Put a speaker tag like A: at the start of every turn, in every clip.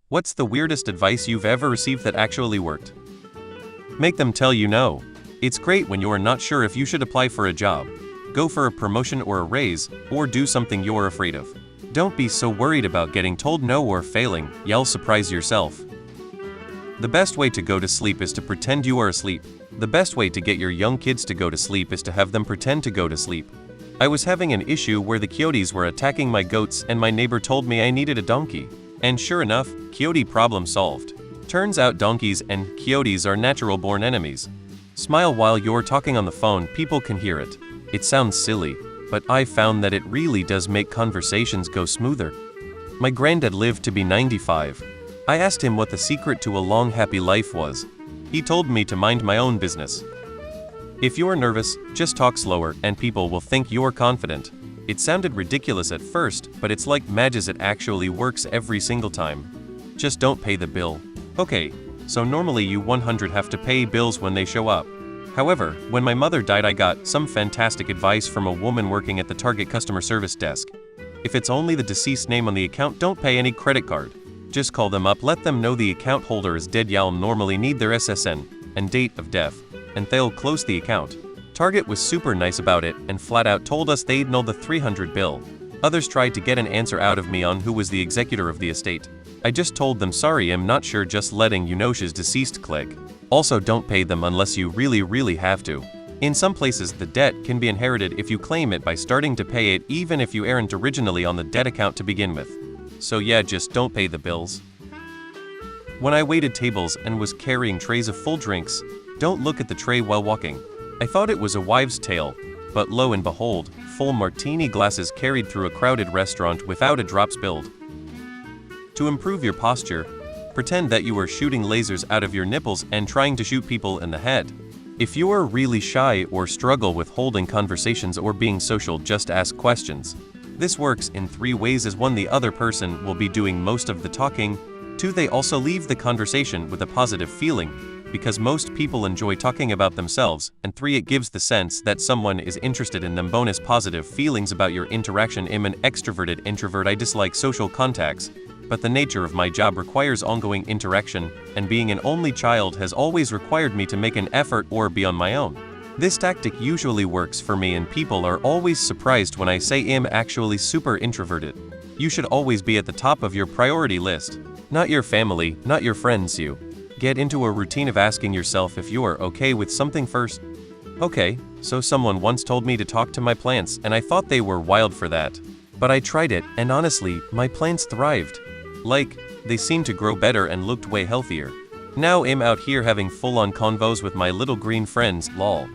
A: What's the weirdest advice you've ever received that actually worked? Make them tell you no. It's great when you're not sure if you should apply for a job, go for a promotion or a raise, or do something you're afraid of. Don't be so worried about getting told no or failing, you'll surprise yourself. The best way to go to sleep is to pretend you are asleep. The best way to get your young kids to go to sleep is to have them pretend to go to sleep. I was having an issue where the coyotes were attacking my goats and my neighbor told me I needed a donkey. And sure enough, coyote problem solved. Turns out donkeys and coyotes are natural-born enemies. Smile while you're talking on the phone, people can hear it. It sounds silly, but I found that it really does make conversations go smoother. My granddad lived to be 95. I asked him what the secret to a long happy life was. He told me to mind my own business. If you're nervous, just talk slower and people will think you're confident. It sounded ridiculous at first, but it's like magic, it actually works every single time. Just don't pay the bill. Okay, so normally you 100 have to pay bills when they show up. However, when my mother died I got some fantastic advice from a woman working at the Target customer service desk. If it's only the deceased name on the account, don't pay any credit card. Just call them up, let them know the account holder is dead, you'll normally need their SSN and date of death, and they'll close the account. Target was super nice about it and flat out told us they'd know the 300 bill. Others tried to get an answer out of me on who was the executor of the estate. I just told them sorry, I'm not sure, just letting you know she's deceased. Click. Also, don't pay them unless you really have to. In some places the debt can be inherited if you claim it by starting to pay it even if you aren't originally on the debt account to begin with. So yeah, just don't pay the bills. When I waited tables and was carrying trays of full drinks, don't look at the tray while walking. I thought it was a wives' tale, but lo and behold, full martini glasses carried through a crowded restaurant without a drop spilled. To improve your posture, pretend that you are shooting lasers out of your nipples and trying to shoot people in the head. If you are really shy or struggle with holding conversations or being social, just ask questions. This works in 3 ways: as 1, the other person will be doing most of the talking, 2, they also leave the conversation with a positive feeling, because most people enjoy talking about themselves, and 3, it gives the sense that someone is interested in them. Bonus positive feelings about your interaction. I'm an extroverted introvert, I dislike social contacts, but the nature of my job requires ongoing interaction, and being an only child has always required me to make an effort or be on my own. This tactic usually works for me and people are always surprised when I say I'm actually super introverted. You should always be at the top of your priority list. Not your family, not your friends. You get into a routine of asking yourself if you are okay with something first. Okay, so someone once told me to talk to my plants and I thought they were wild for that. But I tried it and honestly, my plants thrived. Like, they seemed to grow better and looked way healthier. Now I'm out here having full-on convos with my little green friends, lol.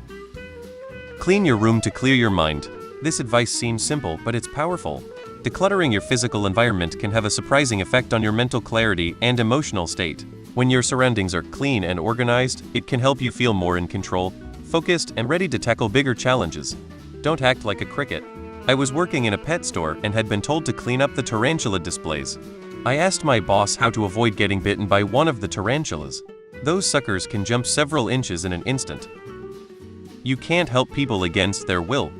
A: Clean your room to clear your mind. This advice seems simple, but it's powerful. Decluttering your physical environment can have a surprising effect on your mental clarity and emotional state. When your surroundings are clean and organized, it can help you feel more in control, focused, and ready to tackle bigger challenges. Don't act like a cricket. I was working in a pet store and had been told to clean up the tarantula displays. I asked my boss how to avoid getting bitten by one of the tarantulas. Those suckers can jump several inches in an instant. You can't help people against their will.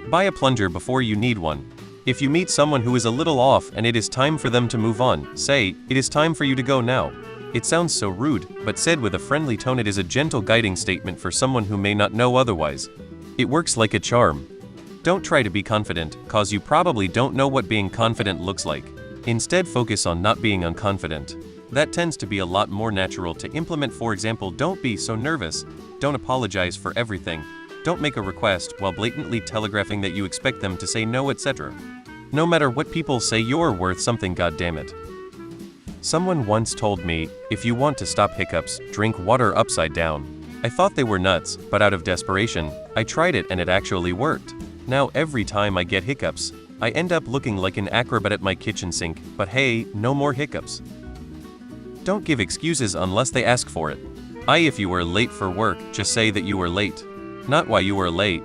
A: Buy a plunger before you need one. If you meet someone who is a little off and it is time for them to move on, say, "It is time for you to go now." It sounds so rude, but said with a friendly tone, it is a gentle guiding statement for someone who may not know otherwise. It works like a charm. Don't try to be confident, cause you probably don't know what being confident looks like. Instead, focus on not being unconfident. That tends to be a lot more natural to implement. For example, don't be so nervous, don't apologize for everything, don't make a request while blatantly telegraphing that you expect them to say no, etc. No matter what people say, you're worth something, goddammit. Someone once told me, if you want to stop hiccups, drink water upside down. I thought they were nuts, but out of desperation, I tried it and it actually worked. Now every time I get hiccups, I end up looking like an acrobat at my kitchen sink, but hey, no more hiccups. Don't give excuses unless they ask for it. If you were late for work, just say that you were late. Not why you were late,